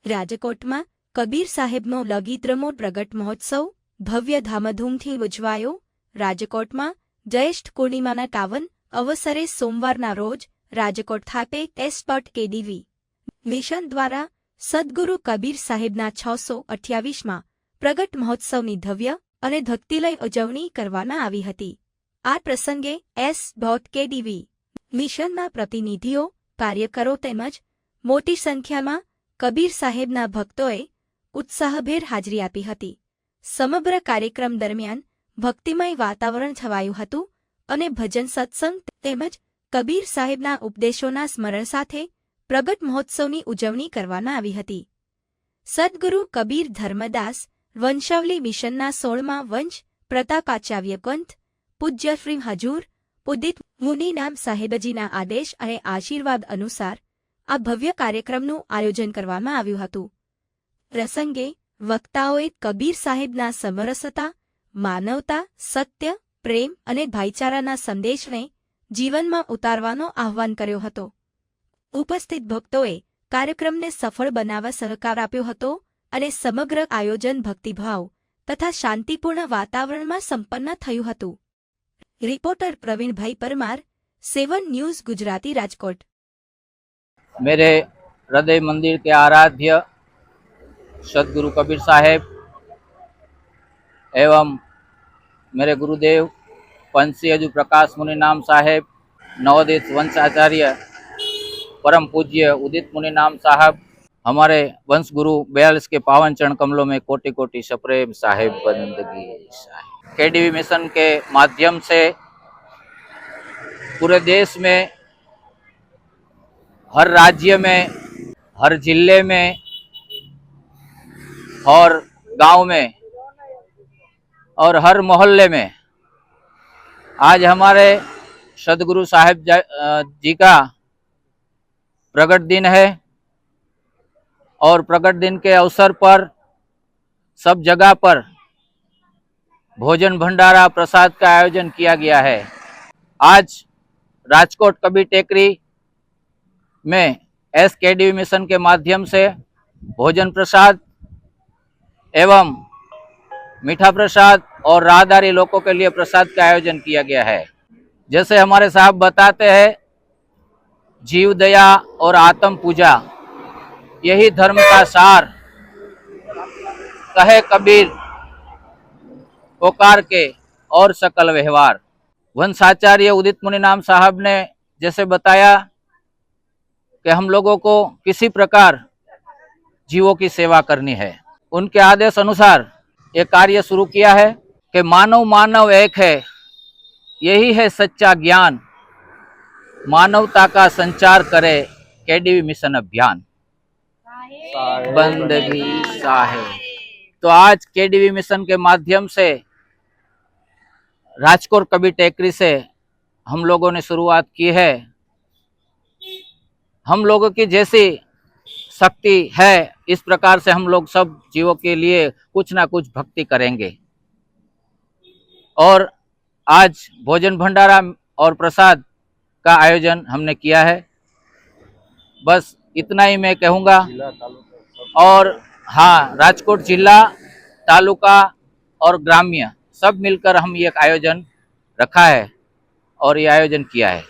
રાજકોટમાં કબીર સાહેબનો લગીત્રમો પ્રગટ મહોત્સવ ભવ્ય ધામધૂમથી ઉજવાયો। રાજકોટમાં જ્યેષ્ઠ પૂર્ણિમાના પાવન અવસરે સોમવારના રોજ રાજકોટ ખાતે એસપટ કેડીવી મિશન દ્વારા સદ્ગુરુ કબીર સાહેબના 628માં પ્રગટ મહોત્સવની ભવ્ય અને ભક્તિલય ઉજવણી કરવામાં આવી હતી। આ પ્રસંગે એસ.કેડીવી મિશનના પ્રતિનિધિઓ, કાર્યકરો તેમજ મોટી સંખ્યામાં કબીર સાહેબના ભક્તોએ ઉત્સાહભેર હાજરી આપી હતી। સમગ્ર કાર્યક્રમ દરમિયાન ભક્તિમય વાતાવરણ છવાયું હતું અને ભજન સત્સંગ તેમજ કબીર સાહેબના ઉપદેશોના સ્મરણ સાથે પ્રગટ મહોત્સવની ઉજવણી કરવામાં આવી હતી। સદ્ગુરુ કબીર ધર્મદાસ વંશાવલી મિશનના 16મા વંશ પ્રતાપાચાર્ય પંથ પૂજ્ય શ્રી હજૂર ઉદિત મુનિનામ સાહેબજીના આદેશ અને આશીર્વાદ અનુસાર આ ભવ્ય કાર્યક્રમનું આયોજન કરવામાં આવ્યું હતું। પ્રસંગે વક્તાઓએ કબીર સાહેબના સમરસતા, માનવતા, સત્ય, પ્રેમ અને ભાઈચારાના સંદેશને જીવનમાં ઉતારવાનો આહ્વાન કર્યો હતો। ઉપસ્થિત ભક્તોએ કાર્યક્રમને સફળ બનાવવા સહકાર આપ્યો હતો અને સમગ્ર આયોજન ભક્તિભાવ તથા શાંતિપૂર્ણ વાતાવરણમાં સંપન્ન થયું હતું। रिपोर्टर प्रवीण भाई परमार, 7 न्यूज़ गुजराती, राजकोट। मेरे हृदय मंदिर के आराध्य सदगुरु कबीर साहेब एवं मेरे गुरुदेव पंचसी हजूर प्रकाश मुनि नाम साहेब, नवोदित वंशाचार्य परम पूज्य उदित मुनि नाम साहब, हमारे वंश गुरु 42 के पावन चरण कमलों में कोटि कोटि सप्रेम साहेब बंदगी साहेब। केडीवी मिशन के माध्यम से पूरे देश में, हर राज्य में, हर जिले में और गांव में और हर मोहल्ले में आज हमारे सदगुरु साहिब जी का प्रगट दिन है और प्रगट दिन के अवसर पर सब जगह पर भोजन भंडारा प्रसाद का आयोजन किया गया है। आज राजकोट कबीर टेकरी में एस.केडीवी मिशन के माध्यम से भोजन प्रसाद एवं मीठा प्रसाद और राहदारी लोगों के लिए प्रसाद का आयोजन किया गया है। जैसे हमारे साहब बताते हैं, जीव दया और आत्म पूजा यही धर्म का सार, कहे कबीर पोकार के और सकल व्यवहार। वंशाचार्य उदित मुनि नाम साहब ने जैसे बताया कि हम लोगों को किसी प्रकार जीवों की सेवा करनी है, उनके आदेश अनुसार ये कार्य शुरू किया है कि मानव मानव एक है, यही है सच्चा ज्ञान, मानवता का संचार करे केडीवी मिशन अभियान बंदगी साहेब। तो आज केडीवी मिशन के माध्यम से राजकोट कबीर टेकरी से हम लोगों ने शुरुआत की है। हम लोगों की जैसी शक्ति है, इस प्रकार से हम लोग सब जीवों के लिए कुछ ना कुछ भक्ति करेंगे। और आज भोजन भंडारा और प्रसाद का आयोजन हमने किया है। बस इतना ही मैं कहूँगा। और हाँ, राजकोट जिला, तालुका और ग्राम्य सब मिलकर हम ये आयोजन रखा है और ये आयोजन किया है।